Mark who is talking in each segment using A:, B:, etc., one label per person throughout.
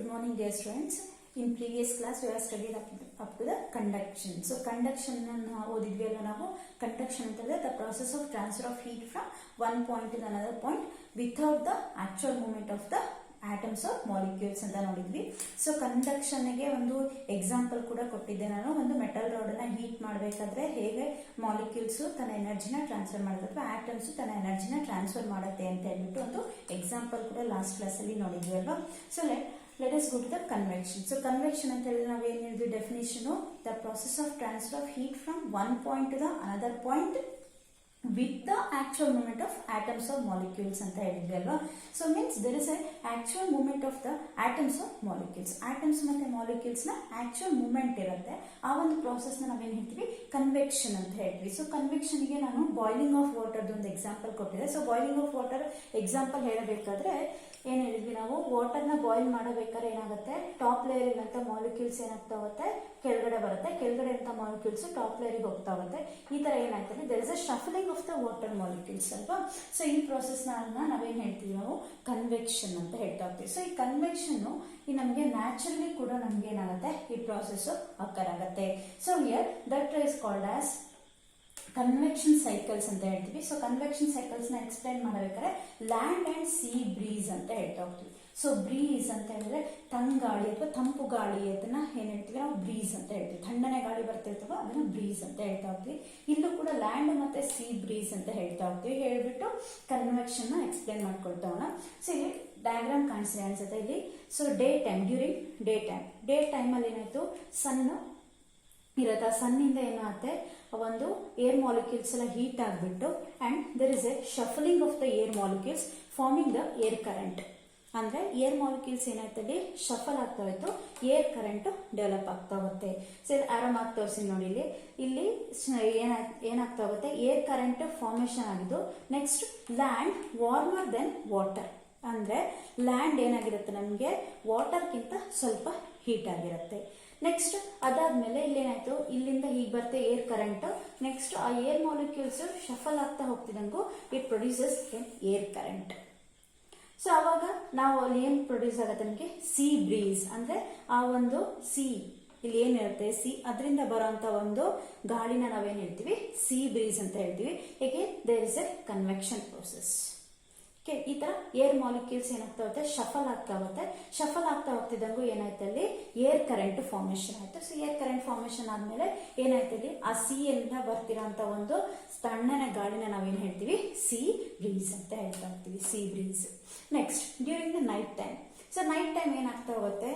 A: morning, dear students. In previous class, we have studied up to the conduction. So, conduction conduction is the process of transfer of heat from one point to another point without the actual movement of the atoms or molecules ಅಂತ ನೋಡಿದ್ವಿ. So ಕಂಡಕ್ಷನ್ಗೆ ಒಂದು example ಕೂಡ ಕೊಟ್ಟಿದ್ದೆ ನಾನು. ಒಂದು metal rod ಅನ್ನ heat ಮಾಡಬೇಕಾದ್ರೆ ಹೇಗೆ ಮಾಲಿಕ್ಯೂಲ್ಸ್ ತನ್ನ ಎನರ್ಜಿನ ಟ್ರಾನ್ಸ್ಫರ್ ಮಾಡುತ್ತೆ ಅಥವಾ ಆಟಮ್ಸ್ ತನ್ನ ಎನರ್ಜಿನ ಟ್ರಾನ್ಸ್ಫರ್ ಮಾಡುತ್ತೆ ಅಂತ ಹೇಳ್ಬಿಟ್ಟು ಒಂದು ಎಕ್ಸಾಂಪಲ್ ಕೂಡ ಲಾಸ್ಟ್ ಕ್ಲಾಸ್ ಅಲ್ಲಿ ನೋಡಿದ್ವಿ ಅಲ್ವಾ. So let us go to the convection. So convection ಅಂತ ಹೇಳಿದ್ರೆ ನಾವು ಏನು ಹೇಳಿದ್ವಿ definition, the process of transfer of heat from one point to the another point with the actual movement of atoms or molecules ಅಂತ ಹೇಳಿದ್ವಿ ಅಲ್ವಾ. So means there is a actual movement of the atoms or molecules. atoms ಮತ್ತೆ molecules ನ actual movement ಇರುತ್ತೆ. ಆ ಒಂದು process ನ ನಾವೇನ್ ಹೇಳ್ತೀವಿ ಕನ್ವೆಕ್ಷನ್ ಅಂತ ಹೇಳ್ತೀವಿ. ಸೊ ಕನ್ವೆಕ್ಷನ್ ಗೆ ನಾನು ಬಾಯ್ಲಿಂಗ್ ಆಫ್ ವಾಟರ್ ಒಂದು ಎಕ್ಸಾಂಪಲ್ ಕೊಟ್ಟಿದ್ದೆ. So boiling of water example ಹೇಳಬೇಕಾದ್ರೆ ಏನ್ ಹೇಳಿದ್ವಿ ನಾವು, ವಾಟರ್ ನ ಬಾಯ್ಲ್ ಮಾಡಬೇಕಾದ್ರೆ ಏನಾಗುತ್ತೆ, ಟಾಪ್ ಲೇಯರ್ ಇರುವಂತ ಮಾಲಿಕ್ಯೂಲ್ಸ್ ಏನಾಗ್ತಾ ಹೋಗುತ್ತೆ ಕೆಳಗಡೆ ಬರುತ್ತೆ, ಕೆಳಗಡೆ ಇರುವಂತ ಮಾಲಿಕ್ಯೂಲ್ಸ್ ಟಾಪ್ ಲೇಯರ್ ಹೋಗ್ತಾ ಹೋಗುತ್ತೆ. ಈ ತರ ಏನಾಗ್ತದೆ, there is a shuffling of the water molecules ಅಲ್ವಾ. ಸೊ ಈ ಪ್ರೊಸೆಸ್ ನಾವೇನ್ ಹೇಳ್ತೀವಿ ನಾವು ಕನ್ವೆಕ್ಷನ್ ಅಂತ ಹೇಳ್ತಾ ಹೋಗ್ತೀವಿ. ಸೊ ಈ ಕನ್ವೆಕ್ಷನ್ ಈ ನಮ್ಗೆ ನ್ಯಾಚುರಲಿ ಕೂಡ ನಮ್ಗೆ ಏನಾಗುತ್ತೆ ಈ ಪ್ರಾಸೆಸ್ ಅಕ್ಕರ್ ಆಗುತ್ತೆ. So here that is called as convection cycles ಅಂತ ಹೇಳ್ತೀವಿ. ಸೊ ಕನ್ವೆಕ್ಷನ್ ಸೈಕಲ್ಸ್ ನ ಎಕ್ಸ್ಪ್ಲೈನ್ ಮಾಡಬೇಕಾದ್ರೆ ಲ್ಯಾಂಡ್ ಅಂಡ್ ಸಿ ಬ್ರೀಸ್ ಅಂತ ಹೇಳ್ತಾ ಹೋಗ್ತೀವಿ. ಸೊ ಬ್ರೀಸ್ ಅಂತ ಹೇಳಿದ್ರೆ ತಂಗಾಳಿ ಅಥವಾ ತಂಪು ಗಾಳಿ ಅದನ್ನ ಏನ್ ಹೇಳ್ತೀವಿ ನಾವು ಬ್ರೀಸ್ ಅಂತ ಹೇಳ್ತೀವಿ. ತಣ್ಣನೆ ಗಾಳಿ ಬರ್ತಿರ್ತವ ಅದನ್ನ ಬ್ರೀಸ್ ಅಂತ ಹೇಳ್ತಾ ಹೋಗ್ತೀವಿ. ಇಲ್ಲೂ ಕೂಡ ಲ್ಯಾಂಡ್ ಮತ್ತೆ ಸಿ ಬ್ರೀಸ್ ಅಂತ ಹೇಳ್ತಾ ಹೋಗ್ತೀವಿ. ಹೇಳ್ಬಿಟ್ಟು ಕನ್ವೆಕ್ಷನ್ ನ ಎಕ್ಸ್ಪ್ಲೈನ್ ಮಾಡ್ಕೊಳ್ತಾ ಹೋಗೋಣ. ಸೊ ಇಲ್ಲಿ ಡಯಾಗ್ರಾಮ್ ಕಾಣಿಸಿದೆ ಅನ್ಸುತ್ತೆ ಇಲ್ಲಿ. So day time, during day time ಅಲ್ಲಿ ಏನಾಯ್ತು, ಸನ್ ಇರುತ್ತೆ. ಸನ್ನಿಂದ ಏನಾಗುತ್ತೆ, ಒಂದು ಏರ್ ಮಾಲಿಕ್ಯೂಲ್ಸ್ ಎಲ್ಲ ಹೀಟ್ ಆಗಿಬಿಟ್ಟು and there is a shuffling of the air molecules forming the air current. ಅಂದ್ರೆ ಏರ್ ಮಾಲಿಕ್ಯೂಲ್ಸ್ ಏನಾಗ್ತದೆ ಶಫಲ್ ಆಗ್ತಾ ಹೋಯ್ತು, ಏರ್ ಕರೆಂಟ್ ಡೆವಲಪ್ ಆಗ್ತಾ ಹೋಗುತ್ತೆ. ಸೊ ಆರಾಮ್ ಆಗಿ ತೋರಿಸಿ ನೋಡಿ, ಇಲ್ಲಿ ಏನಾಗ್ತಾ ಹೋಗುತ್ತೆ, ಏರ್ ಕರೆಂಟ್ ಫಾರ್ಮೇಶನ್ ಆಗಿದ್ದು. Next land warmer than water, ಅಂದ್ರೆ ಲ್ಯಾಂಡ್ ಏನಾಗಿರುತ್ತೆ ನಮ್ಗೆ ವಾಟರ್ಗಿಂತ ಸ್ವಲ್ಪ ಹೀಟ್ ಆಗಿರುತ್ತೆ. ನೆಕ್ಸ್ಟ್ ಅದಾದ್ಮೇಲೆ ಇಲ್ಲೇನಾಯ್ತು, ಇಲ್ಲಿಂದ ಹೀಗೆ ಬರುತ್ತೆ ಏರ್ ಕರೆಂಟ್. ನೆಕ್ಸ್ಟ್ ಆ ಏರ್ ಮಾಲಿಕ್ಯೂಲ್ಸ್ ಶಫಲ್ ಆಗ್ತಾ ಹೋಗ್ತಿದಂಗೂ it produces air current. So ಅವಾಗ ನಾವು ಅಲ್ಲಿ ಏನ್ ಪ್ರೊಡ್ಯೂಸ್ ಆಗುತ್ತೆ ನಮಗೆ ಸಿ ಬ್ರೀಸ್, ಅಂದ್ರೆ ಆ ಒಂದು ಸಿ ಇಲ್ಲಿ ಏನಿರುತ್ತೆ ಸಿ ಅದರಿಂದ ಬರುವಂತ ಒಂದು ಗಾಳಿನ ನಾವೇನ್ ಹೇಳ್ತೀವಿ ಸಿ ಬ್ರೀಸ್ ಅಂತ ಹೇಳ್ತೀವಿ. ಏಕೆ there is a convection process. ಈ ತರ ಏರ್ ಮಾಲಿಕ್ಯೂಲ್ಸ್ ಏನಾಗ್ತಾ ಹೋಗುತ್ತೆ ಶಫಲ್ ಆಗ್ತಾ ಹೋಗುತ್ತೆ. ಶಫಲ್ ಆಗ್ತಾ ಹೋಗ್ತಿದ್ದಂಗೂ ಏನಾಯ್ತು ಅಲ್ಲಿ ಏರ್ ಕರೆಂಟ್ ಫಾರ್ಮೇಶನ್ ಆಯ್ತು. ಸೊ ಏರ್ ಕರೆಂಟ್ ಫಾರ್ಮೇಶನ್ ಆದ್ಮೇಲೆ ಏನಾಯ್ತು ಇಲ್ಲಿ ಆ ಸಿ ಎಲ್ಲಿಂದ ಬರ್ತಿರೋಂತ ಒಂದು ತಣ್ಣನ ಗಾಳಿನ ನಾವೇನ್ ಹೇಳ್ತೀವಿ ಸಿ ಬ್ರೀಸ್ ಅಂತ ಹೇಳ್ತಾ ಹೋಗ್ತೀವಿ, C breeze. Next during the night time. So night time ಏನಾಗ್ತಾ ಹೋಗುತ್ತೆ,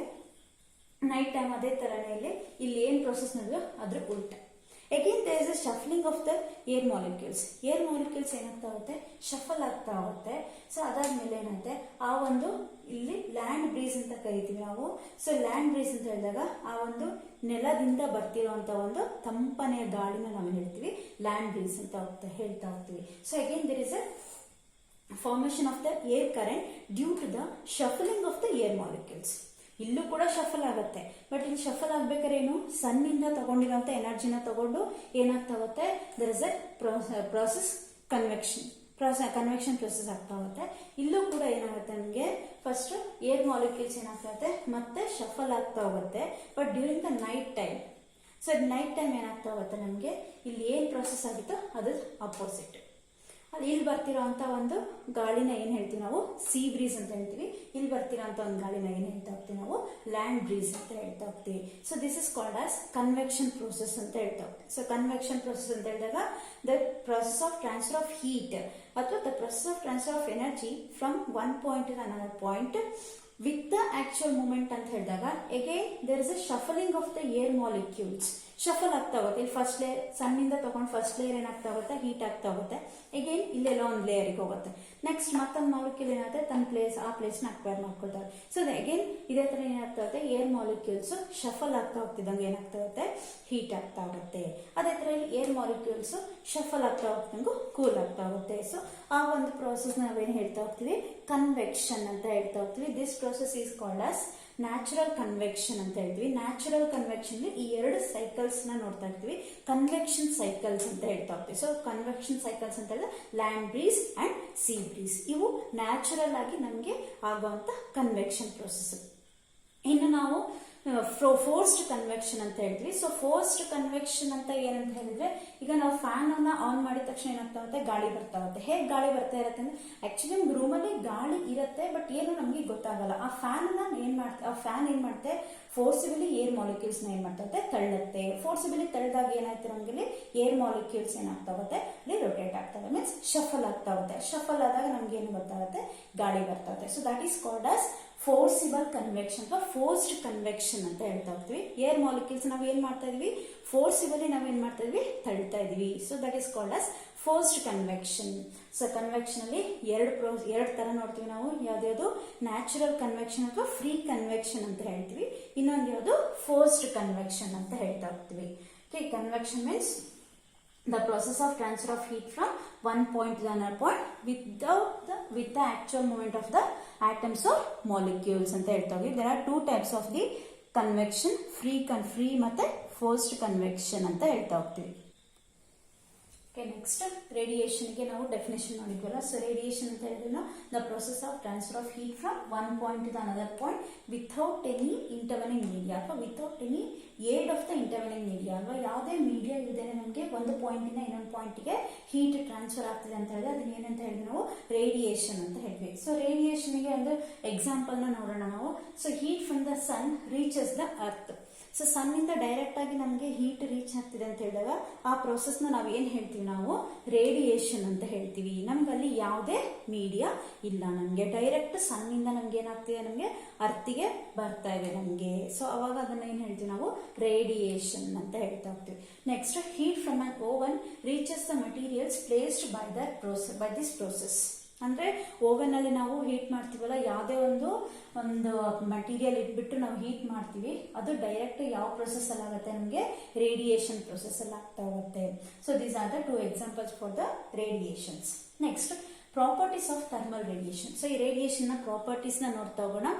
A: ನೈಟ್ ಟೈಮ್ ಅದೇ ತರನೇ ಇಲ್ಲಿ ಏನ್ ಪ್ರೊಸೆಸ್ ನಡೆಯೋ ಅದ್ರ ಉಲ್ಟ. Again there is a shuffling of the air molecules. Air molecules ಏನಾಗ್ತಾ ಹೋಗುತ್ತೆ ಶಫಲ್ ಆಗ್ತಾ ಹೋಗುತ್ತೆ. ಸೊ ಅದಾದ್ಮೇಲೆ ಏನಾಗುತ್ತೆ ಆ ಒಂದು ಇಲ್ಲಿ ಲ್ಯಾಂಡ್ ಬ್ರೀಸ್ ಅಂತ ಕರಿತೀವಿ ನಾವು. ಸೊ ಲ್ಯಾಂಡ್ ಬ್ರೀಸ್ ಅಂತ ಹೇಳಿದಾಗ ಆ ಒಂದು ನೆಲದಿಂದ ಬರ್ತಿರುವಂತ ಒಂದು ತಂಪನೆ ಗಾಳಿನ ನಾವು ಹೇಳ್ತೀವಿ ಲ್ಯಾಂಡ್ ಬ್ರೀಸ್ ಅಂತ ಹೇಳ್ತಾ ಹೋಗ್ತೀವಿ. So again there is a formation of the air current due to the shuffling of the air molecules. ಇಲ್ಲೂ ಕೂಡ ಶಫಲ್ ಆಗುತ್ತೆ. ಬಟ್ ಇಲ್ಲಿ ಶಫಲ್ ಆಗ್ಬೇಕಾದ್ರೆ ಏನು, ಸನ್ನಿಂದ ತಗೊಂಡಿರುವಂತ ಎನರ್ಜಿನ ತಗೊಂಡು ಏನಾಗ್ತಾ ಹೋಗುತ್ತೆ there is a process convection process ಆಗ್ತಾ ಹೋಗುತ್ತೆ. ಇಲ್ಲೂ ಕೂಡ ಏನಾಗುತ್ತೆ ನಮಗೆ ಫಸ್ಟ್ ಏರ್ ಮಾಲಿಕ್ಯೂಲ್ಸ್ ಏನಾಗ್ತಾ ಮತ್ತೆ ಶಫಲ್ ಆಗ್ತಾ ಹೋಗುತ್ತೆ. But during the night time, so night time ಏನಾಗ್ತಾ ಹೋಗುತ್ತೆ ನಮಗೆ ಇಲ್ಲಿ ಏನ್ ಪ್ರೊಸೆಸ್ ಆಗಿತ್ತು ಅದು ಅಪೋಸಿಟ್. ಅಲ್ಲಿ ಇಲ್ಲಿ ಬರ್ತಿರೋಂತ ಒಂದು ಗಾಳಿನ ಏನ್ ಹೇಳ್ತೀವಿ ನಾವು ಸಿ ಬ್ರೀಸ್ ಅಂತ ಹೇಳ್ತೀವಿ. ಇಲ್ಲಿ ಬರ್ತಿರೋಂತ ಒಂದು ಗಾಳಿನ ಏನ್ ಹೇಳ್ತಾ ಹೋಗ್ತೀವಿ ನಾವು ಲ್ಯಾಂಡ್ ಬ್ರೀಸ್ ಅಂತ ಹೇಳ್ತಾ ಹೋಗ್ತೀವಿ. So this is called as convection process ಅಂತ ಹೇಳ್ತಾ ಹೋಗ್ತೀವಿ. ಸೊ ಕನ್ವೆಕ್ಷನ್ ಪ್ರೋಸೆಸ್ ಅಂತ ಹೇಳಿದಾಗ the process of transfer of heat ಅಥವಾ the process of transfer of energy from one point to another point with the actual movement ಅಂತ ಹೇಳಿದಾಗ again there is a shuffling of the air molecules. Shuffle ಆಗ್ತಾ ಹೋಗುತ್ತೆ. ಇಲ್ಲಿ first layer ಸನ್ನಿಂದ ತಗೊಂಡು first layer ಏನಾಗ್ತಾ ಹೋಗುತ್ತೆ heat ಆಗ್ತಾ ಹೋಗುತ್ತೆ. ಅಗೇನ್ ಇಲ್ಲೆಲ್ಲ ಒಂದು ಲೇಯರ್ಗೆ ಹೋಗುತ್ತೆ. ನೆಕ್ಸ್ಟ್ ಮತ್ತೊಂದು ಮಾಲಿಕ್ಯೂಲ್ ಏನಾಗುತ್ತೆ ತನ್ನ ಆ ಪ್ಲೇಸ್ ನ ಅಕ್ವೈರ್ ಮಾಡ್ಕೊಳ್ತಾರೆ. ಸೊ ಅಗೇನ್ ಇದೇ ತರ ಏನಾಗ್ತಾ ಹೋಗುತ್ತೆ ಏರ್ ಮಾಲಿಕ್ಯೂಲ್ಸ್ ಶಫಲ್ ಆಗ್ತಾ ಹೋಗ್ತಿದ್ದಂಗೆ ಏನಾಗ್ತಾ ಹೋಗುತ್ತೆ ಹೀಟ್ ಆಗ್ತಾ ಹೋಗುತ್ತೆ. ಅದೇ ತರ ಇಲ್ಲಿ ಏರ್ ಮಾಲಿಕ್ಯೂಲ್ಸ್ ಶಫಲ್ ಆಗ್ತಾ ಹೋಗ್ತಿದ್ದಂಗೂ ಕೂಲ್ ಆಗ್ತಾ ಹೋಗುತ್ತೆ. ಸೊ ಆ ಒಂದು ಪ್ರೋಸೆಸ್ ನಾವೇನ್ ಹೇಳ್ತಾ ಹೋಗ್ತೀವಿ ಕನ್ವೆಕ್ಷನ್ ಅಂತ ಹೇಳ್ತಾ ಹೋಗ್ತೀವಿ. This process is called as natural convection ಅಂತ ಹೇಳ್ತೀವಿ. ನ್ಯಾಚುರಲ್ ಕನ್ವೆಕ್ಷನ್ ಈ ಎರಡು ಸೈಕಲ್ಸ್ ನ ನೋಡ್ತಾ ಇರ್ತೀವಿ, ಕನ್ವೆಕ್ಷನ್ ಸೈಕಲ್ಸ್ ಅಂತ ಹೇಳ್ತಾ ಹೋಗ್ತೀವಿ. ಸೊ ಕನ್ವೆಕ್ಷನ್ ಸೈಕಲ್ಸ್ ಅಂತ ಹೇಳಿದ್ರೆ land breeze and C breeze, ಇವು ನ್ಯಾಚುರಲ್ ಆಗಿ ನಮಗೆ ಆಗುವಂತ ಕನ್ವೆಕ್ಷನ್ ಪ್ರೋಸೆಸ್. ಇನ್ನು ನಾವು ಫೋರ್ಸ್ಡ್ ಕನ್ವೆಕ್ಷನ್ ಅಂತ ಹೇಳ್ತೀವಿ. ಸೊ ಫೋರ್ಸ್ಡ್ ಕನ್ವೆಕ್ಷನ್ ಅಂತ ಏನಂತ ಹೇಳಿದ್ರೆ, ಈಗ ನಾವು ಫ್ಯಾನ್ ಅನ್ನ ಆನ್ ಮಾಡಿದ ತಕ್ಷಣ ಏನಾಗ್ತಾ ಇರುತ್ತೆ, ಗಾಳಿ ಬರ್ತಾ ಇರುತ್ತೆ. ಹೇಗೆ ಗಾಳಿ ಬರ್ತಾ ಇರುತ್ತೆ ಅಂದ್ರೆ, ಆಕ್ಚುಲಿ ನಮ್ಗೆ ರೂಮಲ್ಲಿ ಗಾಳಿ ಇರುತ್ತೆ, ಬಟ್ ಏನು ನಮಗೆ ಗೊತ್ತಾಗಲ್ಲ. ಆ ಫ್ಯಾನ್ ಏನ್ ಮಾಡುತ್ತೆ, ಫೋರ್ಸಿಬಲಿ ಏರ್ ಮಾಲಿಕ್ಯೂಲ್ಸ್ ನ ಏನ್ ಮಾಡ್ತಾ ಇರುತ್ತೆ, ತಳ್ಳುತ್ತೆ. ಫೋರ್ಸಿಬಲಿ ತಳ್ಳಿದಾಗ ಏನಾಯ್ತು, ನಮಗೆ ಏರ್ ಮಾಲಿಕ್ಯೂಲ್ಸ್ ಏನಾಗ್ತಾ ಹೋಗುತ್ತೆ, ಅಲ್ಲಿ ರೊಟೇಟ್ ಆಗ್ತವೆ, ಮೀನ್ಸ್ ಶಫಲ್ ಆಗ್ತಾ ಹೋಗುತ್ತೆ. ಶಫಲ್ ಆದಾಗ ನಮ್ಗೆ ಏನು ಗೊತ್ತಾಗುತ್ತೆ, ಗಾಳಿ ಬರ್ತಾ ಹೋಗುತ್ತೆ. So that is called as forcible convection ಅಥವಾ ಫೋರ್ಸ್ಡ್ ಕನ್ವೆಕ್ಷನ್ ಅಂತ ಹೇಳ್ತಾ ಹೋಗ್ತೀವಿ. ಏರ್ ಮಾಲಿಕ್ಯೂಲ್ಸ್ ನಾವು ಏನ್ ಮಾಡ್ತಾ ಇದೀವಿ, ಫೋರ್ಸಿಬಲಿ ನಾವೇನ್ ಮಾಡ್ತಾ ಇದೀವಿ, ತಳ್ತಾ ಇದೀವಿ. So that is called as forced convection. So convection ಅಲ್ಲಿ ಎರಡು ತರ ನೋಡ್ತೀವಿ ನಾವು. ಯಾವ್ದು ನ್ಯಾಚುರಲ್ ಕನ್ವೆಕ್ಷನ್ ಅಥವಾ ಫ್ರೀ ಕನ್ವೆಕ್ಷನ್ ಅಂತ ಹೇಳ್ತೀವಿ. ಇನ್ನೊಂದು ಯಾವುದು ಫೋರ್ಸ್ಡ್ ಕನ್ವೆಕ್ಷನ್ ಅಂತ ಹೇಳ್ತಾ ಹೋಗ್ತೀವಿ. Convection means the process of transfer of heat from one point to another point with the actual movement of the atoms or molecules ಅಂತ ಹೇಳ್ತೀವಿ. There are two types of the convection, free ಮತ್ತೆ forced convection ಅಂತ ಹೇಳ್ತಾ ಹೋಗ್ತೀವಿ. Next ರೇಡಿಯೇಷನ್ಗೆ ನಾವು definition ನೋಡಿದ್ವಲ್ಲ. So radiation ಅಂತ ಹೇಳಿದ್ರೆ the process of transfer of heat from one point to the another point without any intervening media ಅಥವಾ without any aid of the intervening media ಅಲ್ವಾ. ಯಾವುದೇ ಮೀಡಿಯಾ ಇಲ್ಲದೆ ನಮಗೆ ಒಂದು ಪಾಯಿಂಟಿಂದ ಇನ್ನೊಂದು ಪಾಯಿಂಟ್ಗೆ ಹೀಟ್ ಟ್ರಾನ್ಸ್ಫರ್ ಆಗ್ತಿದೆ ಅಂತ ಹೇಳಿದ್ರೆ ಅದನ್ನ ಏನಂತ ಹೇಳಿದ್ರೆ ನಾವು ರೇಡಿಯೇಷನ್ ಅಂತ ಹೇಳ್ತೀವಿ. ಸೊ ರೇಡಿಯೇಷನ್ಗೆ ಒಂದು ಎಕ್ಸಾಂಪಲ್ ನ ನೋಡೋಣ ನಾವು. So heat from the sun reaches the earth. So sun ಇಂದ ಡೈರೆಕ್ಟ್ ಆಗಿ ನಮಗೆ ಹೀಟ್ ರೀಚ್ ಆಗ್ತಿದೆ ಅಂತ ಹೇಳಿದಾಗ ಆ ಪ್ರೋಸೆಸ್ ನ ನಾವು ಏನ್ ಹೇಳ್ತೀವಿ, ನಾವು ರೇಡಿಯೇಷನ್ ಅಂತ ಹೇಳ್ತೀವಿ. ನಮ್ಗೆ ಅಲ್ಲಿ ಯಾವುದೇ ಮೀಡಿಯಾ ಇಲ್ಲ, ನಮ್ಗೆ ಡೈರೆಕ್ಟ್ ಸನ್ ಇಂದ ನಮ್ಗೆ ಏನಾಗ್ತಿದೆ, ನಮ್ಗೆ ಅರ್ತಿಗೆ ಬರ್ತಾ ಇದೆ ನಮ್ಗೆ. ಸೊ ಅವಾಗ ಅದನ್ನ ಏನ್ ಹೇಳ್ತೀವಿ ನಾವು, ರೇಡಿಯೇಷನ್ ಅಂತ ಹೇಳ್ತಾ ಹೋಗ್ತೀವಿ. Next heat from an oven reaches the materials placed by this process. ಅಂದ್ರೆ ಓವೆನ್ ಅಲ್ಲಿ ನಾವು ಹೀಟ್ ಮಾಡ್ತೀವಲ್ಲ, ಯಾವುದೇ ಒಂದು ಮಟೀರಿಯಲ್ ಇಟ್ಬಿಟ್ಟು ನಾವು ಹೀಟ್ ಮಾಡ್ತೀವಿ, ಅದು ಡೈರೆಕ್ಟ್ ಯಾವ ಪ್ರೊಸೆಸ್ ಅಲ್ಲಿ ಆಗುತ್ತೆ, ನಮಗೆ ರೇಡಿಯೇಷನ್ ಪ್ರೊಸೆಸ್ ಅಲ್ಲಿ ಆಗ್ತಾ ಹೋಗುತ್ತೆ. So these are the two examples for the radiations. Next properties of thermal radiation. So ಈ ರೇಡಿಯೇಷನ್ ನ ಪ್ರಾಪರ್ಟೀಸ್ ನ ನೋಡ್ತಾ ಹೋಗೋಣ.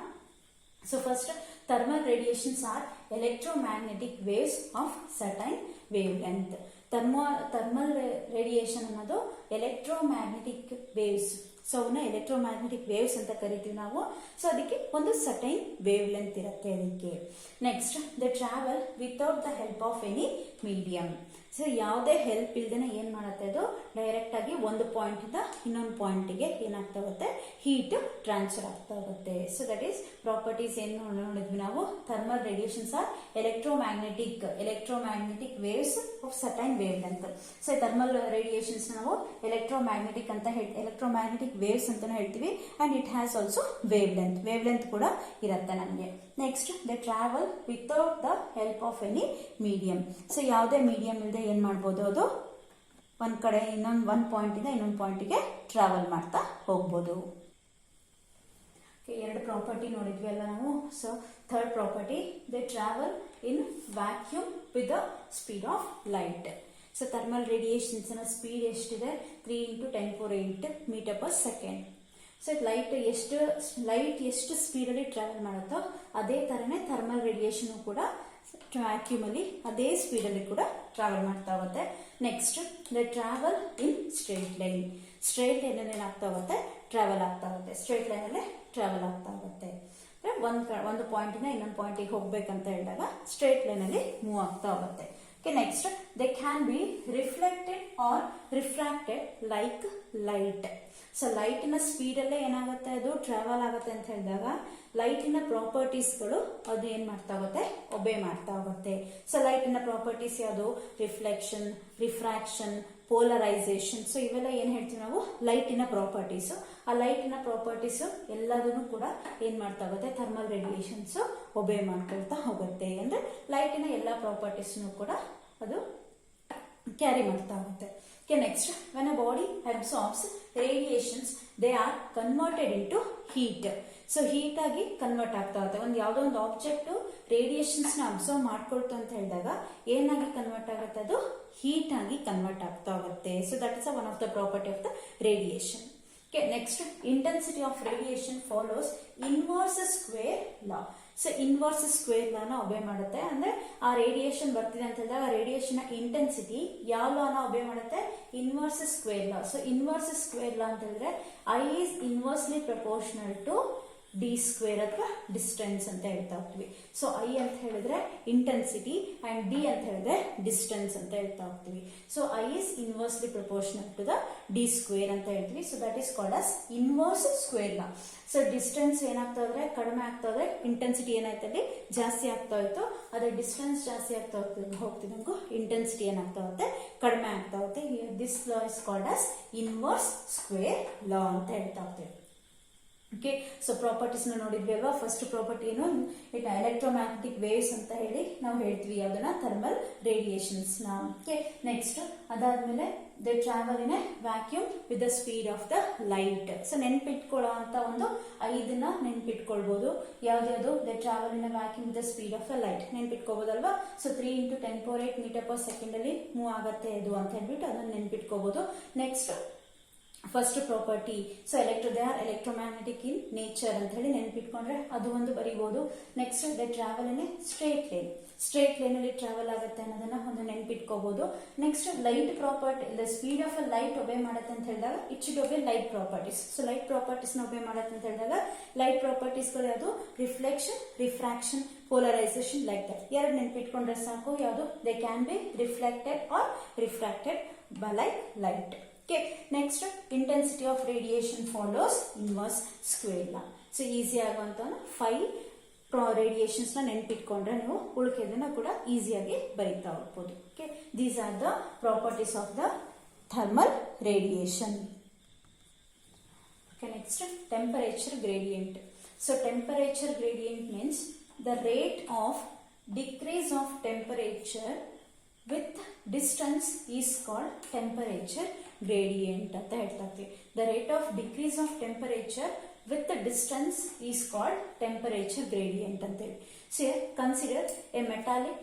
A: So first thermal radiations are electromagnetic waves of certain wavelength. Thermal radiation ಅನ್ನೋದು electromagnetic waves. So ಅವನ್ನ electromagnetic waves ಅಂತ ಕರಿತೀವಿ ನಾವು. ಸೊ ಅದಕ್ಕೆ ಒಂದು ಸರ್ಟೈನ್ ವೇವ್ ಲೆಂತ್ ಇರುತ್ತೆ ಅದಕ್ಕೆ. Next the travel without the help of any medium. So ಯಾವುದೇ ಹೆಲ್ಪ್ ಇಲ್ದೇನೆ ಏನ್ ಮಾಡುತ್ತೆ, ಅದು ಡೈರೆಕ್ಟ್ ಆಗಿ ಒಂದು ಪಾಯಿಂಟ್ ಇಂದ ಇನ್ನೊಂದು ಪಾಯಿಂಟ್ಗೆ ಏನಾಗ್ತಾ ಹೋಗುತ್ತೆ, ಹೀಟ್ ಟ್ರಾನ್ಸ್ಫರ್ ಆಗ್ತಾ ಹೋಗುತ್ತೆ. ಸೊ ದಟ್ ಈಸ್ ಪ್ರಾಪರ್ಟೀಸ್ ಏನು ನೋಡಿದ್ವಿ ನಾವು. Thermal radiations are electromagnetic waves of certain wavelength. So thermal radiations ನಾವು ಎಲೆಕ್ಟ್ರೋಮ್ಯಾಗ್ನೆಟಿಕ್ ವೇವ್ಸ್ ಅಂತಾನೆ ಹೇಳ್ತೀವಿ. And it has also wavelength ಕೂಡ ಇರುತ್ತೆ ನಮಗೆ. Next the travel without the help of any medium. So ಯಾವುದೇ ಮೀಡಿಯಂ ಇಲ್ಲದೆ ಏನ್ ಮಾಡ್ಬೋದು, ಅದು ಒಂದ್ ಕಡೆ ಒಂದ್ ಪಾಯಿಂಟ್ ಇಂದ ಇನ್ನೊಂದು ಪಾಯಿಂಟ್ಗೆ ಟ್ರಾವೆಲ್ ಮಾಡ್ತಾ ಹೋಗ್ಬೋದು. ಎರಡು ಪ್ರಾಪರ್ಟಿ ನೋಡಿದ್ವಿ ಅಲ್ಲ ನಾವು. So third property, they travel in vacuum with the speed of light. So thermal radiations ನ ಸ್ಪೀಡ್ ಎಷ್ಟಿದೆ, 3 × 10⁸ metre per second. So light ಎಷ್ಟು ಸ್ಪೀಡ್ ಅಲ್ಲಿ ಟ್ರಾವೆಲ್ ಮಾಡುತ್ತೋ ಅದೇ ತರನೇ ಥರ್ಮಲ್ ರೇಡಿಯೇಷನ್ ಕೂಡ ವ್ಯಾಕ್ಯೂಮ್ ಅಲ್ಲಿ ಅದೇ ಸ್ಪೀಡ್ ಅಲ್ಲಿ ಕೂಡ ಟ್ರಾವೆಲ್ ಮಾಡ್ತಾ ಹೋಗುತ್ತೆ. Next the travel in straight line ಅಲ್ಲಿ ಏನಾಗ್ತಾ ಹೋಗುತ್ತೆ, ಟ್ರಾವೆಲ್ ಆಗ್ತಾ ಹೋಗುತ್ತೆ. ಸ್ಟ್ರೇಟ್ ಲೈನ್ ಅಲ್ಲೇ ಟ್ರಾವೆಲ್ ಆಗ್ತಾ ಹೋಗುತ್ತೆ. ಒಂದು ಪಾಯಿಂಟ್ ಇಂದ ಇನ್ನೊಂದು ಪಾಯಿಂಟಿಗೆ ಹೋಗ್ಬೇಕಂತ ಹೇಳಿದಾಗ ಸ್ಟ್ರೇಟ್ ಲೈನ್ ಅಲ್ಲಿ ಮೂವ್ ಆಗ್ತಾ ಹೋಗುತ್ತೆ. Next they can be reflected or refracted like light. So ಲೈಟಿನ ಸ್ಪೀಡ್ ಅಲ್ಲೇ ಏನಾಗುತ್ತೆ, ಅದು ಟ್ರಾವೆಲ್ ಆಗುತ್ತೆ ಅಂತ ಹೇಳಿದಾಗ ಲೈಟಿನ ಪ್ರಾಪರ್ಟೀಸ್ಗಳು ಅದು ಏನ್ ಮಾಡ್ತಾ ಹೋಗುತ್ತೆ, ಒಬೆ ಮಾಡ್ತಾ ಹೋಗುತ್ತೆ. ಸೊ ಲೈಟಿನ ಪ್ರಾಪರ್ಟೀಸ್ ಯಾವುದು, ರಿಫ್ಲೆಕ್ಷನ್, ರಿಫ್ರಾಕ್ಷನ್, ಪೋಲರೈಸೇಷನ್. ಸೊ ಇವೆಲ್ಲ ಏನ್ ಹೇಳ್ತೀವಿ ನಾವು, ಲೈಟಿನ ಪ್ರಾಪರ್ಟೀಸ್. ಆ ಲೈಟಿನ ಪ್ರಾಪರ್ಟೀಸ್ ಎಲ್ಲದನ್ನು ಕೂಡ ಏನ್ ಮಾಡ್ತಾ ಹೋಗುತ್ತೆ, ಥರ್ಮಲ್ ರೇಡಿಯೇಷನ್ಸ್ ಒಬೆ ಮಾಡ್ಕೊಳ್ತಾ ಹೋಗುತ್ತೆ. ಅಂದ್ರೆ ಲೈಟಿನ ಎಲ್ಲಾ ಪ್ರಾಪರ್ಟೀಸ್ ಕೂಡ ಅದು ಕ್ಯಾರಿ ಮಾಡ್ತಾ ಹೋಗುತ್ತೆ. Next, when a body absorbs radiations, they are converted into heat. So heat ಆಗಿ ಕನ್ವರ್ಟ್ ಆಗ್ತಾ ಹೋಗುತ್ತೆ. ಯಾವುದೋ ಒಂದು ಆಬ್ಜೆಕ್ಟ್ ರೇಡಿಯೇಷನ್ಸ್ ನ ಅಬ್ಸರ್ವ್ ಮಾಡ್ಕೊಳ್ತು ಅಂತ ಹೇಳಿದಾಗ ಏನಾಗಿ ಕನ್ವರ್ಟ್ ಆಗುತ್ತೆ, ಅದು ಹೀಟ್ ಆಗಿ ಕನ್ವರ್ಟ್ ಆಗ್ತಾ ಹೋಗುತ್ತೆ. So that is one of the property of the radiation. Next intensity of radiation follows inverse square law. So inverse square ಲಾನ ಒಬೆ ಮಾಡುತ್ತೆ. ಅಂದ್ರೆ ಆ ರೇಡಿಯೇಷನ್ ಬರ್ತಿದೆ ಅಂತ ಹೇಳಿದಾಗ ರೇಡಿಯೇಷನ್ ಇಂಟೆನ್ಸಿಟಿ ಯಾವ ಲಾನ ಒಬೆ ಮಾಡುತ್ತೆ, inverse square law. So inverse square law ಅಂತ ಹೇಳಿದ್ರೆ I is inversely proportional to D square ಅಥವಾ ಡಿಸ್ಟೆನ್ಸ್ ಅಂತ ಹೇಳ್ತಾ ಹೋಗ್ತೀವಿ. ಸೊ ಐ ಅಂತ ಹೇಳಿದ್ರೆ ಇಂಟೆನ್ಸಿಟಿ ಅಂಡ್ ಡಿ ಅಂತ ಹೇಳಿದ್ರೆ ಡಿಸ್ಟೆನ್ಸ್ ಅಂತ ಹೇಳ್ತಾ ಹೋಗ್ತೀವಿ. So I is inversely proportional to the D square ಅಂತ ಹೇಳ್ತೀವಿ. So that is called as inverse square law. So distance ಏನಾಗ್ತಾ ಇದ್ರೆ ಕಡಿಮೆ ಆಗ್ತಾ ಇದ್ರೆ ಇಂಟೆನ್ಸಿಟಿ ಏನಾಯ್ತಲ್ಲಿ ಜಾಸ್ತಿ ಆಗ್ತಾ ಇತ್ತು. ಅದೇ ಡಿಸ್ಟೆನ್ಸ್ ಜಾಸ್ತಿ ಆಗ್ತಾ ಹೋಗ್ತಿದ್ದಂಗೂ ಇಂಟೆನ್ಸಿಟಿ ಏನಾಗ್ತಾ ಹೋಗುತ್ತೆ ಕಡಿಮೆ ಆಗ್ತಾ ಹೋಗುತ್ತೆ. This law is called as inverse square law ಅಂತ ಹೇಳ್ತಾ ಹೋಗ್ತೀವಿ. ಓಕೆ, ಸೊ ಪ್ರಾಪರ್ಟೀಸ್ ನೋಡಿದ್ವಿ ಅಲ್ವಾ. ಫಸ್ಟ್ ಪ್ರಾಪರ್ಟಿ ಏನು, ಎಲೆಕ್ಟ್ರೋಮ್ಯಾಗ್ನೆಟಿಕ್ ವೇವ್ಸ್ ಅಂತ ಹೇಳಿ ನಾವು ಹೇಳ್ತೀವಿ ಅದನ್ನ ಥರ್ಮಲ್ ರೇಡಿಯೇಷನ್ಸ್ ನ. ಓಕೆ, ನೆಕ್ಸ್ಟ್ ಅದಾದ್ಮೇಲೆ they travel in a vacuum with the speed of the light. So ನೆನ್ಪಿಟ್ಕೊಳ್ಳೋ ಅಂತ ಒಂದು 5ನ್ನ ನೆನ್ಪಿಟ್ಕೊಳ್ಬಹುದು. ಯಾವ್ದು, they travel in a vacuum with the speed of the light ನೆನ್ಪಿಟ್ಕೋಬಹುದಲ್ವಾ. ಸೊ 3 × 10⁸ ಮೀಟರ್ ಪರ್ ಸೆಕೆಂಡ್ ಅಲ್ಲಿ ಮೂವ್ ಆಗತ್ತೆ ಇದು ಅಂತ ಹೇಳ್ಬಿಟ್ಟು ಅದನ್ನ ನೆನ್ಪಿಟ್ಕೋಬಹುದು. Next first property, so they are electromagnetic in nature ಅಂತ ಹೇಳಿ ನೆನ್ಪಿಟ್ಕೊಂಡ್ರೆ ಅದು ಒಂದು ಬರೀಬಹುದು. Next they travel in a straight line ಅಲ್ಲಿ ಟ್ರಾವೆಲ್ ಆಗುತ್ತೆ ಅನ್ನೋದನ್ನ ಒಂದು ನೆನ್ಪಿಟ್ಕೋಬಹುದು. Next light property, the speed of a light obey ಮಾಡುತ್ತೆ ಅಂತ ಹೇಳಿದಾಗ it should obey light properties. So light properties ನ ಒಬೆ ಮಾಡುತ್ತೆ ಅಂತ ಹೇಳಿದಾಗ ಲೈಟ್ ಪ್ರಾಪರ್ಟೀಸ್ ಗಳು ಯಾವುದು, reflection, refraction, polarisation, like that. ಎರಡು ನೆನ್ಪಿಟ್ಕೊಂಡ್ರೆ ಸಾಕು. ಯಾವುದು, they can be reflected or refracted by light. Okay, next intensity of radiation follows inverse square law. So easy ಆಗುವಂತ 5 ರೇಡಿಯೇಷನ್ಸ್ ನ ನೆನ್ಪಿಟ್ಕೊಂಡ್ರೆ ನೀವು ಉಳಿಕೆದನ್ನ ಕೂಡ ಈಸಿಯಾಗಿ ಬರೀತಾ ಹೋಗ್ಬೋದು. Okay, these are the properties of the thermal radiation. Okay, next temperature gradient. So temperature gradient means the rate of decrease of temperature with distance is called temperature gradient ಅಂತ ಹೇಳ್ತಾ ಇರ್ತೀವಿ. The rate of decrease of temperature with the distance is called temperature gradient ಅಂತ ಹೇಳಿ. So consider a metallic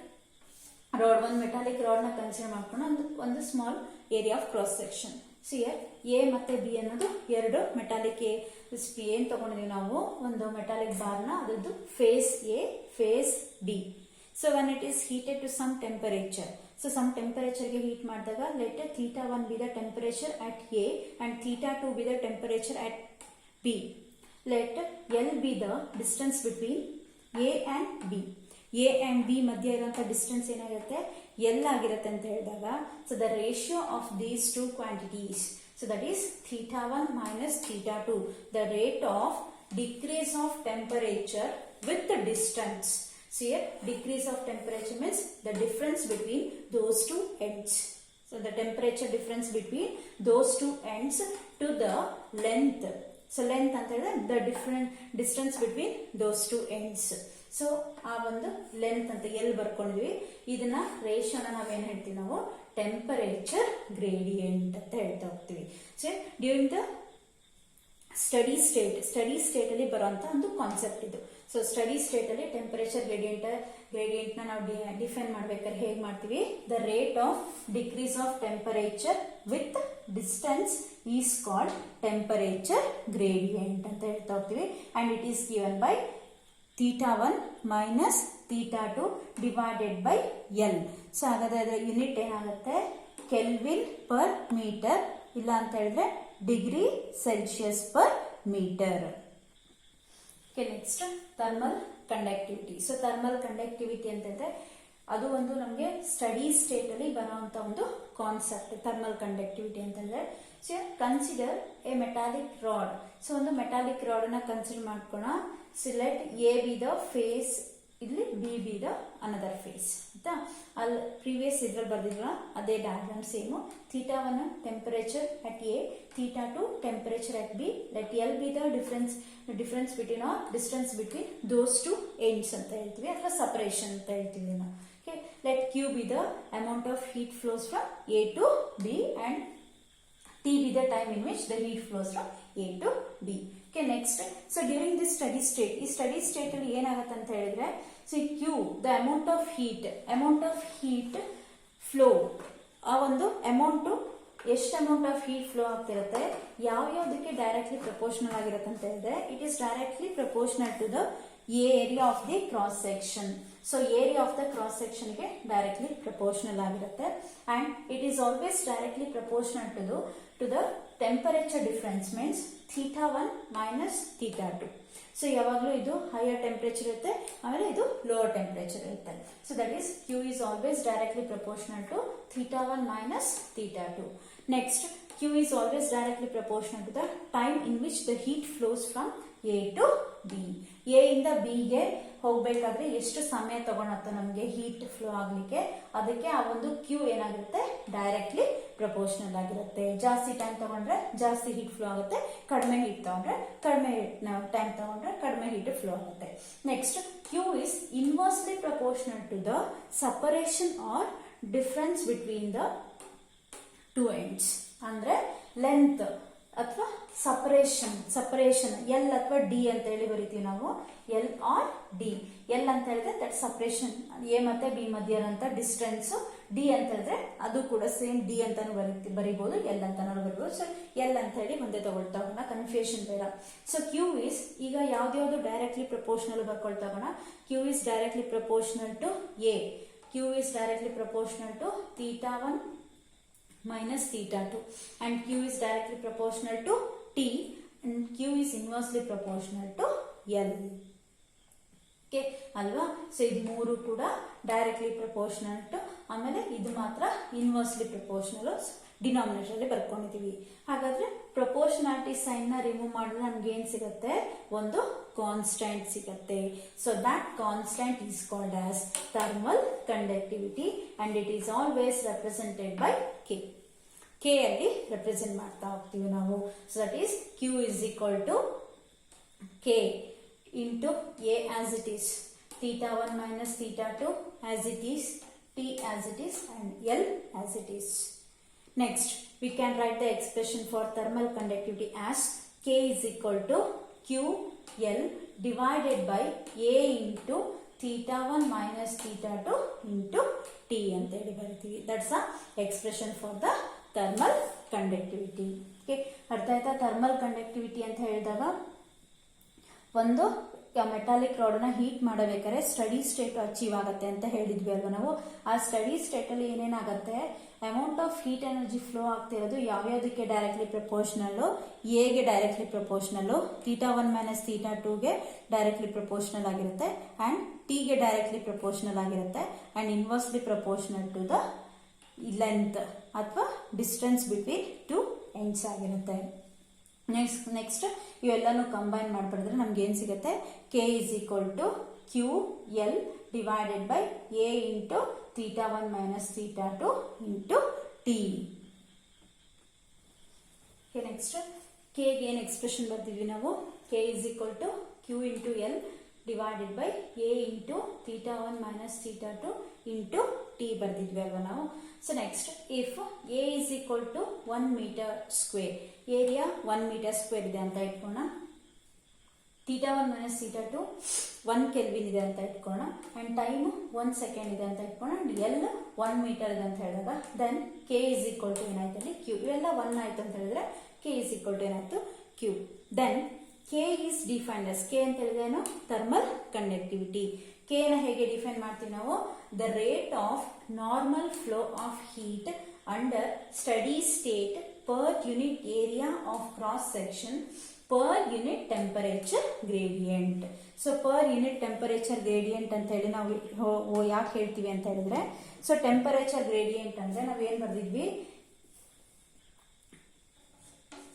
A: rod. ಒಂದು metallic rod ನ consider ಮಾಡ್ಕೊಂಡು ಒಂದು small area of cross section. So A ಮತ್ತೆ ಬಿ ಅನ್ನೋದು ಎರಡು ಮೆಟಾಲಿಕ್ ಏನ್ ತಗೊಂಡಿದೀವಿ ನಾವು, ಒಂದು ಮೆಟಾಲಿಕ್ ಬಾರ್ ನ ಅದರದ್ದು face A, face B. So when it is heated to some temperature, so some temperature ಗೆ heat ಮಾಡಿದಾಗ let θ1 be the temperature at A and θ2 be the temperature at B. Let L be the distance between A and B. A and B ಮಧ್ಯೆ ಇರುವಂತ distance ಏನಾಗಿರುತ್ತೆ, L ಆಗಿರುತ್ತೆ ಅಂತ ಹೇಳಿದಾಗ, so the ratio of these two quantities, so that is θ1 minus θ2, the rate of decrease of temperature with the distance. So here decrease of temperature means the difference between those two ends. So the temperature difference between those two ends to the length. So length ಅಂತ ಹೇಳಿದ್ರೆ the different distance between those two ends. So ಆ ಒಂದು length ಅಂತ ಎಲ್ಲಿ ಬರ್ಕೊಂಡಿದ್ವಿ, ಇದನ್ನ ರೇಷಿಯೋನ ನಾವೇನ್ ಹೇಳ್ತೀವಿ ನಾವು ಟೆಂಪರೇಚರ್ ಗ್ರೇಡಿಯಂಟ್ ಅಂತ ಹೇಳ್ತಾ ಹೋಗ್ತೀವಿ. So during the steady state ಅಲ್ಲಿ ಬರುವಂತ ಒಂದು ಕಾನ್ಸೆಪ್ಟ್ ಇದು. ಸೊ ಸ್ಟಡಿ ಸ್ಟೇಟ್ ಅಲ್ಲಿ ಟೆಂಪರೇಚರ್ ಗ್ರೇಡಿಯಂಟ್ ನ ನಾವು ಡಿಫೈನ್ ಮಾಡ್ಬೇಕಾದ್ರೆ ಹೇಗೆ ಮಾಡ್ತೀವಿ, the rate of decrease of temperature with distance is called temperature gradient ಅಂತ ಹೇಳ್ತಾ ಹೋಗ್ತೀವಿ. And it is given by θ1 minus θ2 divided by L. So ಹಾಗಾದ್ರೆ ಅದರ ಯೂನಿಟ್ ಏನಾಗುತ್ತೆ, ಕೆಲ್ವಿನ್ ಪರ್ ಮೀಟರ್, ಇಲ್ಲ ಅಂತ ಹೇಳಿದ್ರೆ degree Celsius per metre. Next thermal conductivity. So thermal conductivity ಅಂತಂದ್ರೆ ಅದು ಒಂದು ನಮಗೆ ಸ್ಟಡಿ ಸ್ಟೇಟ್ ಅಲ್ಲಿ ಬರುವಂತ ಒಂದು ಕಾನ್ಸೆಪ್ಟ್ ಥರ್ಮಲ್ ಕಂಡಕ್ಟಿವಿಟಿ ಅಂತಂದ್ರೆ. So consider a metallic rod. So ಒಂದು ಮೆಟಾಲಿಕ್ ರಾಡ್ ನ ಕನ್ಸಿಡರ್ ಮಾಡ್ಕೋಣ. Select A be the face, ಇಲ್ಲಿ B be the another face ಆಯ್ತಾ. ಅಲ್ಲಿ ಪ್ರೀವಿಯಸ್ ಇದ್ರಲ್ಲಿ ಬರ್ದಿದ್ವ ಅದೇ diagram same. θ1 temperature at A, θ2 temperature at B. Let L be the difference between R distance between those two ends ಅಂತ ಹೇಳ್ತೀವಿ, ಅಥವಾ separation ಅಂತ ಹೇಳ್ತೀವಿ ನಾವು. Okay, let Q be the amount of heat flows from A to B and T be the time in which the heat flows from A to B. Okay, next. So during this steady state, ಈ steady state ಅಲ್ಲಿ ಏನಾಗುತ್ತೆ ಅಂತ ಹೇಳಿದ್ರೆ, so Q, the amount of heat flow, ಆ ಒಂದು amount ಎಷ್ಟು amount of heat flow ಆಗ್ತಿರುತ್ತೆ, ಯಾವ್ಯಾವ್ದಕ್ಕೆ directly proportional ಆಗಿರುತ್ತೆ ಅಂತ ಹೇಳಿದ್ರೆ, it is directly proportional to the area of the cross section. So area of the cross section ಗೆ directly proportional ಆಗಿರುತ್ತೆ and it is always directly proportional to the temperature difference means θ1 minus θ2. So ಯಾವಾಗಲೂ ಇದು higher temperature ಇರುತ್ತೆ, ಆಮೇಲೆ ಇದು lower temperature ಇರುತ್ತೆ. So that is Q is always directly proportional to θ1 minus θ2. Next, Q is always directly proportional to the time in which the heat flows from A to B. A ಇಂದ B ಗೆ ಹೋಗ್ಬೇಕಾದ್ರೆ ಎಷ್ಟು ಸಮಯ ತಗೊಳತ್ತೋ ನಮಗೆ heat flow ಆಗ್ಲಿಕ್ಕೆ, ಅದಕ್ಕೆ ಆ ಒಂದು Q ಏನಾಗಿರುತ್ತೆ ಡೈರೆಕ್ಟ್ಲಿ ಪ್ರಪೋರ್ಷನಲ್ ಆಗಿರುತ್ತೆ. ಜಾಸ್ತಿ ಟೈಮ್ ತಗೊಂಡ್ರೆ ಜಾಸ್ತಿ ಹೀಟ್ ಫ್ಲೋ ಆಗುತ್ತೆ, ಕಡಿಮೆ ಹೀಟ್ ತಗೊಂಡ್ರೆ ಕಡಿಮೆ ಟೈಮ್ ತಗೊಂಡ್ರೆ ಕಡಿಮೆ ಹೀಟ್ ಫ್ಲೋ ಆಗುತ್ತೆ. Next, Q is inversely proportional to the separation or difference between the two ends. ಅಂದ್ರೆ ಲೆಂತ್ ಅಥವಾ ಸಪರೇಷನ್ ಎಲ್ ಅಥವಾ ಡಿ ಅಂತ ಹೇಳಿ ಬರಿತೀವಿ ನಾವು. L R D. ಎಲ್ ಅಂತ ಹೇಳಿದ್ರೆ ದಟ್ ಸಪರೇಷನ್, ಎ ಮತ್ತೆ ಬಿ ಮಧ್ಯ ಇರೋಂಥ ಡಿಸ್ಟೆನ್ಸ್. ಡಿ ಅಂತ ಹೇಳಿದ್ರೆ ಅದು ಕೂಡ ಸೇಮ್ ಡಿ ಅಂತಾನು ಬರಿಬಹುದು, ಎಲ್ ಅಂತಾನು ಬರಿಬಹುದು. ಸೊ ಎಲ್ ಅಂತ ಹೇಳಿ ಮುಂದೆ ತಗೊಳ್ತಾ ಹೋಗೋಣ, ಕನ್ಫ್ಯೂಷನ್ ಬೇಡ. ಸೊ ಕ್ಯೂ ಇಸ್ ಈಗ ಯಾವ್ದು ಡೈರೆಕ್ಟ್ಲಿ ಪ್ರಪೋರ್ಷನಲ್ ಬರ್ಕೊಳ್ತಾ ಹೋಗೋಣ. Q is directly proportional to A. Q is directly proportional to θ1 minus θ2 and Q is directly proportional to T and Q is inversely proportional to L. Okay ಅಲ್ವಾ? So ಇದು ಮೂರು ಕೂಡ directly proportional to, ಆಮೇಲೆ ಇದು ಮಾತ್ರ inversely proportional denominator ಅಲ್ಲಿ ಬರ್ಕೊಂಡಿದೀವಿ. ಹಾಗಾದ್ರೆ proportionality sign ನ ರಿಮೂವ್ ಮಾಡಿದ್ರೆ ನಮ್ಗೆ ಏನ್ ಸಿಗುತ್ತೆ? ಒಂದು ಕಾನ್ಸ್ಟೆಂಟ್ ಸಿಗುತ್ತೆ. So that constant is called as thermal conductivity and it is always represented by K. K ಅಲ್ಲಿ ರೆಪ್ರೆಸೆಂಟ್ ಮಾಡ್ತಾ ಹೋಗ್ತೀವಿ ನಾವು. So that is Q is equal to K into A as it is, θ1 minus θ2 as it is, T as it is and L as it is. Next, we can write the expression for thermal conductivity as K is equal to QL divided by A into θ1 minus θ2 into T ಅಂತ ಹೇಳಿ ಬರೀತೀವಿ. That's the expression for the thermal conductivity. Okay, ಅರ್ಥ ಆಯ್ತಾ? thermal conductivity ಅಂತ ಹೇಳಿದಾಗ ಒಂದು metallic rod ನ heat ಮಾಡಬೇಕಾದ್ರೆ steady state achieve ಆಗುತ್ತೆ ಅಂತ ಹೇಳಿದ್ವಿ ಅಲ್ವಾ ನಾವು. ಆ ಸ್ಟಡಿ ಸ್ಟೇಟ್ ಅಲ್ಲಿ ಏನೇನಾಗುತ್ತೆ, amount of heat energy flow ಆಗ್ತಿರೋದು ಯಾವ್ಯಾವ್ದಕ್ಕೆ ಡೈರೆಕ್ಟ್ಲಿ ಪ್ರಪೋರ್ಷನಲ್? ಎಗೆ ಡೈರೆಕ್ಟ್ಲಿ ಪ್ರಪೋರ್ಷನಲ್, θ1 ಮೈನಸ್ θ2 ಗೆ ಡೈರೆಕ್ಟ್ಲಿ ಪ್ರಪೋರ್ಷನಲ್ ಆಗಿರುತ್ತೆ ಅಂಡ್ ಟಿ ಗೆ ಡೈರೆಕ್ಟ್ಲಿ ಪ್ರಪೋರ್ಷನಲ್ ಆಗಿರುತ್ತೆ and inversely proportional to the length ಅಥವಾ ಡಿಸ್ಟೆನ್ಸ್ ಬಿಟ್ವೀನ್ ಟು ಎಂಡ್ಸ್ ಆಗಿರುತ್ತೆ. ನೆಕ್ಸ್ಟ್ ಇವೆಲ್ಲಾನು ಕಂಬೈನ್ ಮಾಡ್ಬಿಡಿದ್ರೆ ನಮ್ಗೆ ಏನ್ ಸಿಗುತ್ತೆ? K is equal to Q L divided by A into θ1 minus θ2 into T. Next K ಗೆ ಏನ್ ಎಕ್ಸ್ಪ್ರೆಷನ್ ಬರ್ತೀವಿ ನಾವು? K is equal to Q into L divided by A into θ1 minus θ2 into T ಬರ್ದಿದ್ವಿ ಅಲ್ವಾ ನಾವು. So next, if A is equal to 1 metre square, area 1 metre square ಇದೆ ಅಂತ ಇಟ್ಕೋಣ, θ1 minus θ2 1 kelvin ಇದೆ ಅಂತ ಇಟ್ಕೋಣ ಅಂಡ್ ಟೈಮ್ 1 ಸೆಕೆಂಡ್ ಇದೆ ಅಂತ ಇಟ್ಕೋಣ and L 1 metre ಇದೆ ಅಂತ ಹೇಳಿದಾಗ then K is equal to ಏನಾಯ್ತು ಅಲ್ಲಿ? ಕ್ಯೂ. ಇವೆಲ್ಲ 1 ಆಯ್ತು ಅಂತ ಹೇಳಿದ್ರೆ ಕೆ ಇಸ್ ಈಕ್ವಲ್ ಟು ಏನಾಯ್ತು? Q. Then K is defined as, K ಅಂತ ಹೇಳಿದ್ರೆ ಏನು? Thermal conductivity. ಕೆ ನ ಹೇಗೆ ಡಿಫೈನ್ ಮಾಡ್ತೀವಿ ನಾವು? The rate of normal flow of heat under steady state per unit area of cross section per unit temperature gradient. So per unit temperature gradient ಅಂತ ಹೇಳಿ ನಾವು ಯಾಕೆ ಹೇಳ್ತೀವಿ ಅಂತ ಹೇಳಿದ್ರೆ, ಸೊ ಟೆಂಪರೇಚರ್ ಗ್ರೇಡಿಯಂಟ್ ಅಂದ್ರೆ ನಾವೇನ್ ಬರ್ದಿದ್ವಿ?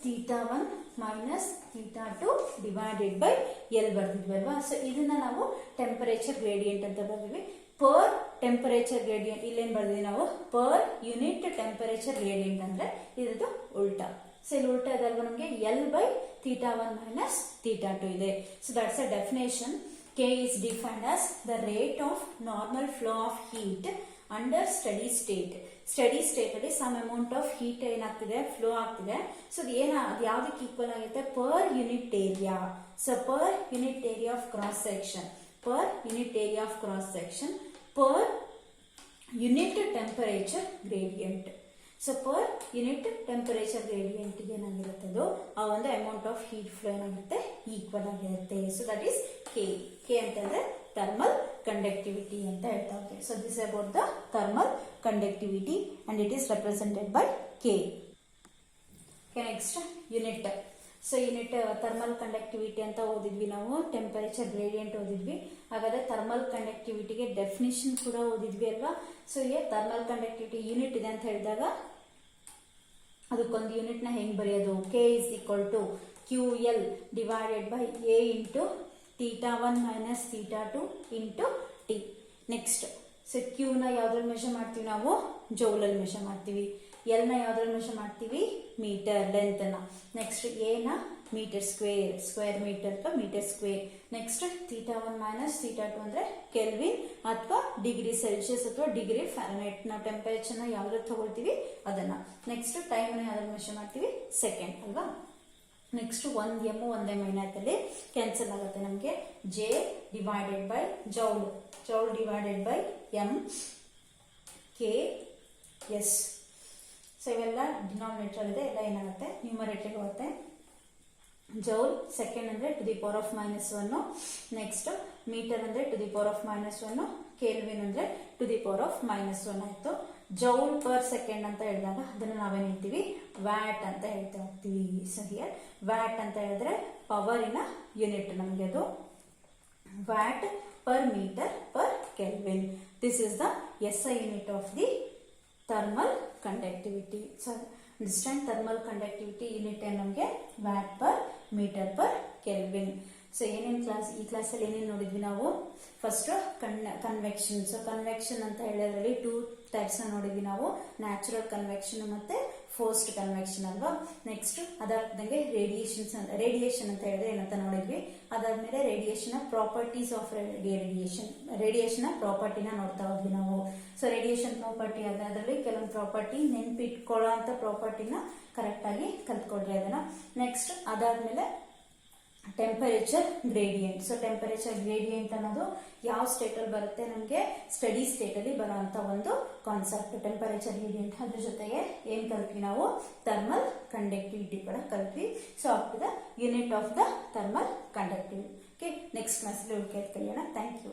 A: θ1 ಮೈನಸ್ θ2 ಡಿವೈಡೆಡ್ ಬೈ ಎಲ್ ಬರ್ದಿದ್ವಿ ಅಲ್ವಾ. ಸೊ ಇದನ್ನ ನಾವು ಟೆಂಪರೇಚರ್ ಗ್ರೇಡಿಯಂಟ್ ಅಂತ ಬರ್ದಿದ್ವಿ. ಪರ್ ಟೆಂಪರೇಚರ್ ಗ್ರೇಡಿಯಂಟ್ ಇಲ್ಲೇನ್ ಬರ್ದಿದ್ವಿ ನಾವು? ಪರ್ ಯೂನಿಟ್ ಟೆಂಪರೇಚರ್ ಗ್ರೇಡಿಯಂಟ್ ಅಂದ್ರೆ ಇದ್ರದ್ದು ಉಲ್ಟಾ. ಸೊ ಇಲ್ಲಿ ಉಲ್ಟಾ ಇದಲ್ವಾ ನಮಗೆ? ಎಲ್ ಬೈ θ1 ಮೈನಸ್ θ2 ಇದೆ. So that's a definition. K is defined as the rate of normal flow of heat under steady state. Steady state ಅಲ್ಲಿ ಸಮ್ ಅಮೌಂಟ್ ಆಫ್ ಹೀಟ್ ಏನಾಗ್ತಿದೆ? Flow ಆಗ್ತಿದೆ. ಸೊ ಅದು ಯಾವ್ದಕ್ಕೆ ಈಕ್ವಲ್ ಆಗುತ್ತೆ? Per unit area. So per unit area of cross section, per unit area of cross section per unit temperature gradient. So per unit temperature ಗ್ರೇಡಿಯಂಟ್ಗೆ ಏನಾಗಿರುತ್ತೆ ಅದು ಆ ಒಂದು ಅಮೌಂಟ್ ಆಫ್ ಹೀಟ್ ಫ್ಲೋ ಏನಾಗುತ್ತೆ ಈಕ್ವಲ್ ಆಗಿರುತ್ತೆ. ಸೊ ದಟ್ ಈಸ್ ಕೆ ಅಂತಂದ್ರೆ thermal conductivity ಅಂತ ಹೇಳ್ತಾ ಹೋಗ್ತೀವಿ. So this about the thermal conductivity and it is represented by K. Next unit. So unit thermal conductivity ಅಂತ ಓದಿದ್ವಿ ನಾವು, ಟೆಂಪರೇಚರ್ ಗ್ರೇಡಿಯಂಟ್ ಓದಿದ್ವಿ. ಹಾಗಾದ್ರೆ thermal ಕಂಡಕ್ಟಿವಿಟಿಗೆ definition ಕೂಡ ಓದಿದ್ವಿ ಅಲ್ವಾ. ಸೊ ಈಗ ಥರ್ಮಲ್ ಕಂಡಕ್ಟಿವಿಟಿ ಯೂನಿಟ್ ಇದೆ ಅಂತ ಹೇಳಿದಾಗ ಅದಕ್ಕೊಂದು ಯೂನಿಟ್ನ ಹೆಂಗೆ ಬರೆಯೋದು? K is equal to Q L divided by A into θ1 minus θ2 into T. Next so ಕ್ಯೂನ ಯಾವ್ದ್ರಲ್ಲಿ ಮೆಷರ್ ಮಾಡ್ತೀವಿ ನಾವು? ಜೌಲಲ್ಲಿ ಮೆಷರ್ ಮಾಡ್ತೀವಿ. ಎಲ್ ನ ಯಾವ್ದ್ರಲ್ಲಿ ಮೆಷರ್ ಮಾಡ್ತೀವಿ? ಮೀಟರ್ ಲೆಂತ್ ನ. ನೆಕ್ಸ್ಟ್ ಎ ನ metre square metre metre square. Next θ1 minus θ2 ಅಂದ್ರೆ ಕೆಲ್ವಿನ್ ಅಥವಾ ಡಿಗ್ರಿ ಸೆಲ್ಸಿಯಸ್ ಅಥವಾ ಡಿಗ್ರಿ ಫ್ಯಾರನೈಟ್. ನಾವು ಟೆಂಪರೇಚರ್ ನ ಯಾವ್ದ್ರಲ್ಲಿ ತಗೊಳ್ತೀವಿ ಅದನ್ನ. ನೆಕ್ಸ್ಟ್ ಟೈಮ್ ನ ಯಾವ್ದ್ರಲ್ಲಿ ಮೆಷರ್ ಮಾಡ್ತೀವಿ? ಸೆಕೆಂಡ್ ಅಲ್ವಾ. ನೆಕ್ಸ್ಟ್ ಒಂದ್ ಎಮ್ ಒಂದೇ ಮೈನತ್ತಲ್ಲಿ ಕ್ಯಾನ್ಸಲ್ ಆಗುತ್ತೆ ನಮಗೆ. J divided by joule divided by M K S. So ಇವೆಲ್ಲ ಡಿನಾಮಿನೇಟರ್ ಇದೆ, ಎಲ್ಲ ಏನಾಗುತ್ತೆ ನ್ಯೂಮರೇಟರ್ ಹೋಗುತ್ತೆ. ಜೌಲ್ ಸೆಕೆಂಡ್ ಅಂದ್ರೆ to the power of -1, next metre ಅಂದ್ರೆ to the power of -1, kelvin ಅಂದ್ರೆ ಟು ದಿ ಪವರ್ ಆಫ್ -1 ಆಯ್ತು. ಜೌಲ್ ಪರ್ ಸೆಕೆಂಡ್ ಅಂತ ಹೇಳಿದಾಗ ಅದನ್ನ ನಾವೇನ್ ಹೇಳ್ತೀವಿ? ವ್ಯಾಟ್ ಅಂತ ಹೇಳ್ತಾ ಹೋಗ್ತೀವಿ. ಸೊ ಹಿಯರ್ ವ್ಯಾಟ್ ಅಂತ ಹೇಳಿದ್ರೆ ಪವರಿನ ಯೂನಿಟ್ ನಮಗೆ ಅದು. Watt per metre per kelvin. This is the SI unit of the thermal conductivity. So distant thermal conductivity unit ನಮಗೆ watt per metre per kelvin. So ಏನೇನು ಈ ಕ್ಲಾಸಲ್ಲಿ ಏನೇನು ನೋಡಿದ್ವಿ ನಾವು? First convection. ಸೊ ಕನ್ವೆಕ್ಷನ್ ಅಂತ ಹೇಳೋದ್ರಲ್ಲಿ 2 ಟೈಪ್ಸ್ ನೋಡಿದ್ವಿ ನಾವು, ನ್ಯಾಚುರಲ್ ಕನ್ವೆಕ್ಷನ್ ಮತ್ತೆ ಫೋರ್ಸ್ಡ್ ಕನ್ವೆಕ್ಷನ್ ಅಲ್ವಾ. ನೆಕ್ಸ್ಟ್ ಅದಾದ್ಮೇಲೆ ರೇಡಿಯೇಷನ್ ಅಂತ ಹೇಳಿದ್ರೆ ಏನಂತ ನೋಡಿದ್ವಿ. ಅದಾದ್ಮೇಲೆ ರೇಡಿಯೇಷನ್ ಪ್ರಾಪರ್ಟೀಸ್ ಆಫ್ ರೇಡಿಯೇಷನ್ ಪ್ರಾಪರ್ಟಿನ ನೋಡ್ತಾ ಹೋದ್ವಿ ನಾವು. ಸೊ ರೇಡಿಯೇಷನ್ ಪ್ರಾಪರ್ಟಿ ಅದರಲ್ಲಿ ಕೆಲವೊಂದು ಪ್ರಾಪರ್ಟಿ ನೆನ್ಪಿಟ್ಕೊಳ್ಳೋ ಅಂತ ಪ್ರಾಪರ್ಟಿನ ಕರೆಕ್ಟ್ ಆಗಿ ಕಲ್ತ್ಕೊಡ್ರಿ ಅದನ್ನ. ನೆಕ್ಸ್ಟ್ ಅದಾದ್ಮೇಲೆ temperature gradient. So temperature gradient ಅನ್ನೋದು ಯಾವ ಸ್ಟೇಟ್ ಅಲ್ಲಿ ಬರುತ್ತೆ? ನಮಗೆ ಸ್ಟಡಿ ಸ್ಟೇಟ್ ಅಲ್ಲಿ ಬರುವಂತ ಒಂದು ಕಾನ್ಸೆಪ್ಟ್ ಟೆಂಪರೇಚರ್ ಗ್ರೇಡಿಯಂಟ್. ಅದ್ರ ಜೊತೆಗೆ ಏನ್ ಕಲ್ತ್ವಿ ನಾವು? ಥರ್ಮಲ್ ಕಂಡಕ್ಟಿವಿಟಿ ಕೂಡ ಕಲ್ತ್ವಿ. So up to the unit of the thermal conductivity. Okay, next class ಕಲಿಯೋಣ. Thank you.